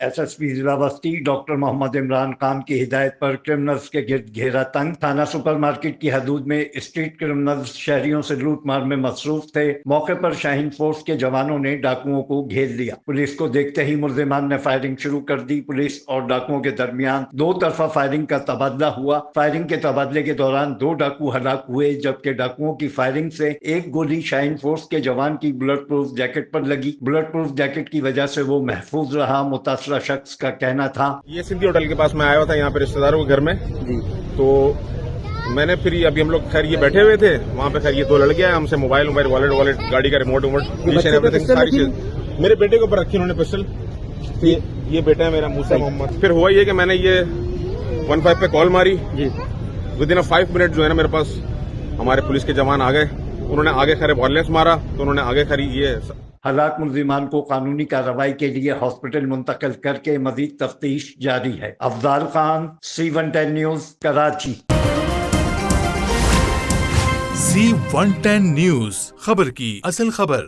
SSP ضلع بستی doctor محمد عمران خان کی ہدایت پر کرمنلز کے گرد گھیرا تنگ، تھانہ سپر مارکیٹ کی حدود میں اسٹریٹ کرمنلز شہریوں سے لوٹ مار میں مصروف تھے۔ موقع پر شاہین فورس کے جوانوں نے ڈاکوؤں کو گھیر لیا۔ پولیس کو دیکھتے ہی ملزمان نے فائرنگ شروع کر دی۔ پولیس اور ڈاکوؤں کے درمیان دو طرفہ فائرنگ کا تبادلہ ہوا۔ فائرنگ کے تبادلے کے دوران 2 ڈاکو ہلاک ہوئے، جبکہ ڈاکوؤں کی فائرنگ سے ایک گولی شاہین فورس کے جوان کی بلٹ پروف جیکٹ پر لگی۔ بلٹ پروف جیکٹ کی وجہ سے وہ محفوظ رہا۔ متاثرہ شخص کا کہنا تھا، یہ سندھی ہوٹل کے پاس میں آیا ہوا تھا یہاں پہ رشتہ داروں کے گھر میں جی، تو میں نے پھر ابھی ہم لوگ خیر یہ بیٹھے ہوئے تھے وہاں پہ، خیر یہ 2 لڑکے آئے ہم سے موبائل والٹ گاڑی کا ریموٹ ساری چیز میرے بیٹے کے اوپر رکھی انہوں نے پسٹل۔ یہ بیٹا ہے میرا موسیٰ محمد۔ پھر ہوا یہ کہ میں نے یہ 15 پہ کال ماری جی، ود ان 5 منٹ جو ہے نا میرے پاس ہمارے پولیس کے جوان آ گئے، انہوں نے آگے خیر وائلنس مارا تو انہوں نے آگے خری یہ ہلاک ملزمان کو قانونی کارروائی کے لیے ہاسپٹل منتقل کر کے مزید تفتیش جاری ہے۔ Afzal Khan, C110 news, Karachi. C110 news, خبر کی اصل خبر۔